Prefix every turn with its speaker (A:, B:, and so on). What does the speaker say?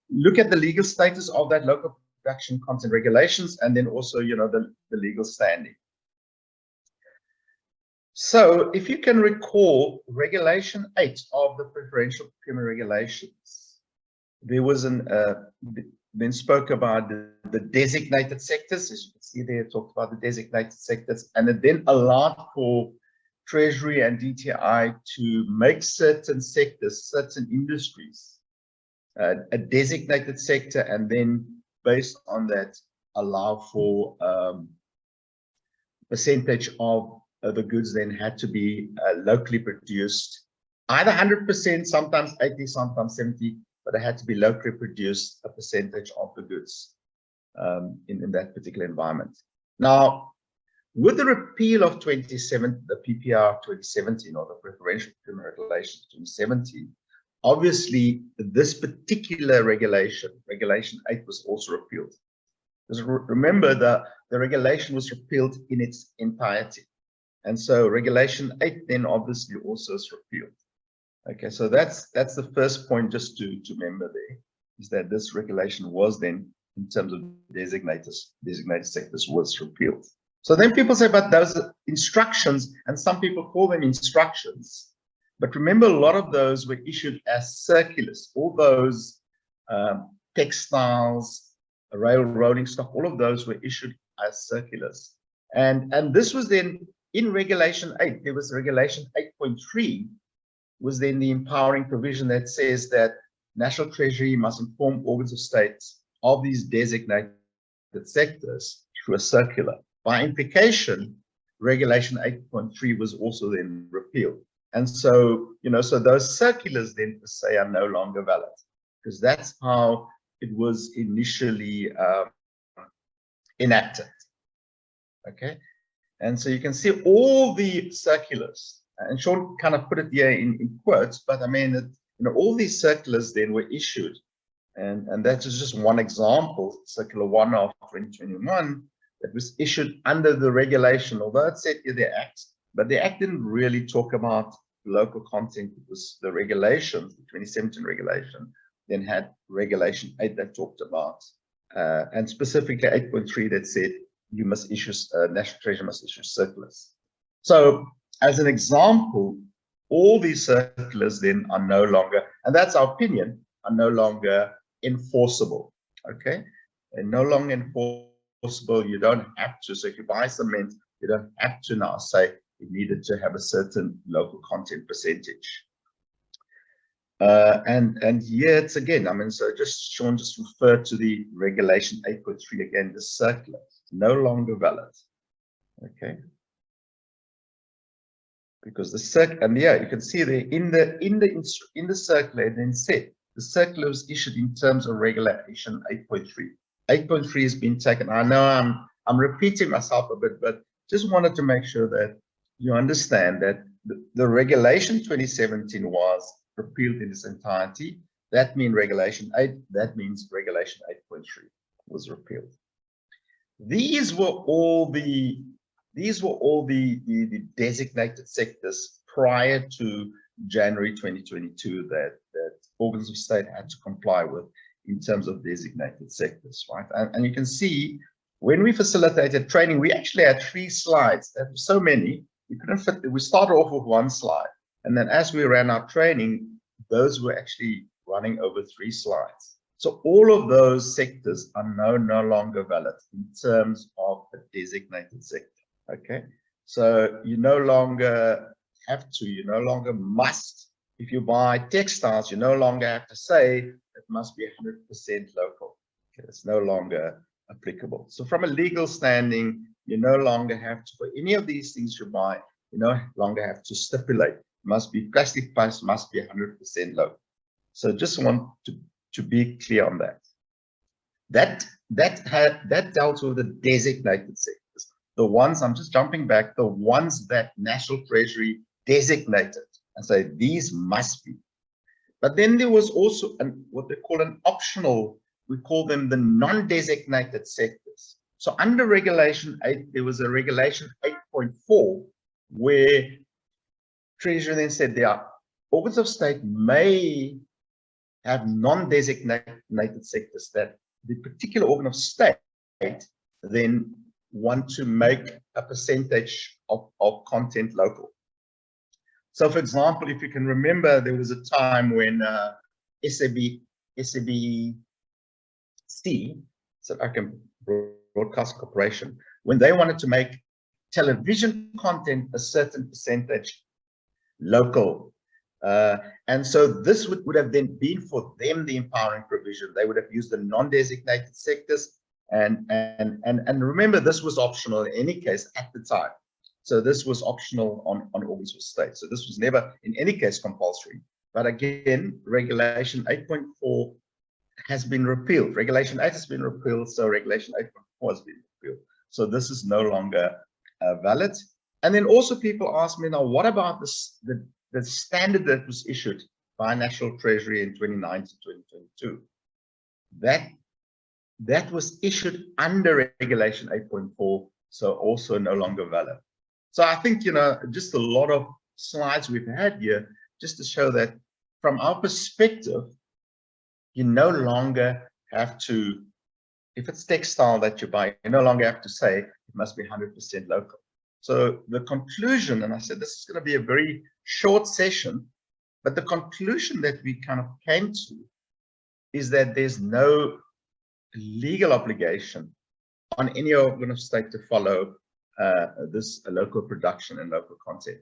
A: look at the legal status of that local production content regulations, and then also, the legal standing. So if you can recall, Regulation 8 of the Preferential Procurement Regulations, there was then spoke about the designated sectors. As you can see there, it talked about the designated sectors, and it then allowed for Treasury and DTI to make certain sectors, certain industries, a designated sector, and then based on that, allow for percentage of the goods then had to be locally produced, either 100%, sometimes 80, sometimes 70, but it had to be locally produced, a percentage of the goods in that particular environment. Now, with the repeal of the PPR 2017, or the Preferential Procurement Regulations 2017, obviously this particular regulation, Regulation 8, was also repealed. Because remember, the regulation was repealed in its entirety. And so Regulation 8 then obviously also is repealed. Okay, so that's the first point just to remember there, is that this regulation was then, in terms of designated sectors, was repealed. So then people say, but those instructions, and some people call them instructions, but remember, a lot of those were issued as circulars. All those textiles, railroading stock, all of those were issued as circulars. And this was then in Regulation 8. There was Regulation 8.3, was then the empowering provision that says that National Treasury must inform organs of state of these designated sectors through a circular. By implication, Regulation 8.3 was also then repealed. And so, so those circulars then per se are no longer valid, because that's how it was initially enacted. Okay. And so you can see all the circulars, and Sean kind of put it here in quotes, but I mean, all these circulars then were issued. And that is just one example, Circular 1 of 2021, that was issued under the regulation, although it said in the Act, but the Act didn't really talk about local content. It was the regulations, the 2017 regulation, then had Regulation 8 that talked about, and specifically 8.3 that said you must issue, National Treasury must issue circulars. So as an example, all these circulars then are no longer, and that's our opinion, are no longer enforceable. Okay, and no longer enforceable. You don't have to. So if you buy cement, you don't have to now say you needed to have a certain local content percentage. And here it's again, I mean, so Sean just referred to the Regulation 8.3 again, the circular, no longer valid. Okay. Because the circular, and yeah, you can see there in the circular, it then said the circular was issued in terms of Regulation 8.3. 8.3 has been taken. I know I'm repeating myself a bit, but just wanted to make sure that you understand that the Regulation 2017 was repealed in its entirety. That means Regulation 8. That means Regulation 8.3 was repealed. These were all the designated sectors prior to January 2022 that organs of state had to comply with in terms of designated sectors, right? And you can see when we facilitated training, we actually had 3 slides. There were so many, we couldn't fit. We started off with 1 slide, and then as we ran our training, those were actually running over 3 slides. So all of those sectors are no longer valid in terms of a designated sector. Okay, so you no longer have to, you no longer must. If you buy textiles, you no longer have to say it must be 100% local. Okay, it's no longer applicable. So from a legal standing, you no longer have to, for any of these things you buy, you no longer have to stipulate it must be plastic price, must be 100% local. So just want to be clear on that. That dealt with the designated sectors. The ones, I'm just jumping back, the ones that National Treasury designated and say these must be. But then there was also what they call an optional, we call them the non-designated sectors. So under Regulation 8, there was a Regulation 8.4 where Treasury then said there are organs of state may have non-designated sectors that the particular organ of state then want to make a percentage of content local. So, for example, if you can remember, there was a time when SABC, South African Broadcast Corporation, when they wanted to make television content a certain percentage local. And so this would have then been for them the empowering provision. They would have used the non-designated sectors. And remember, this was optional in any case at the time. So this was optional on organs of state. So this was never in any case compulsory. But again, Regulation 8.4 has been repealed. Regulation 8 has been repealed, so Regulation 8.4 has been repealed. So this is no longer valid. And then also people ask me now, what about this, the standard that was issued by National Treasury in 2019, 2022? That was issued under Regulation 8.4, so also no longer valid. So I think, you know, just a lot of slides we've had here just to show that from our perspective, you no longer have to, if it's textile that you buy, you no longer have to say it must be 100% local. So the conclusion, and I said this is going to be a very short session, but the conclusion that we kind of came to is that there's no legal obligation on any organ of state to follow this local production and local content.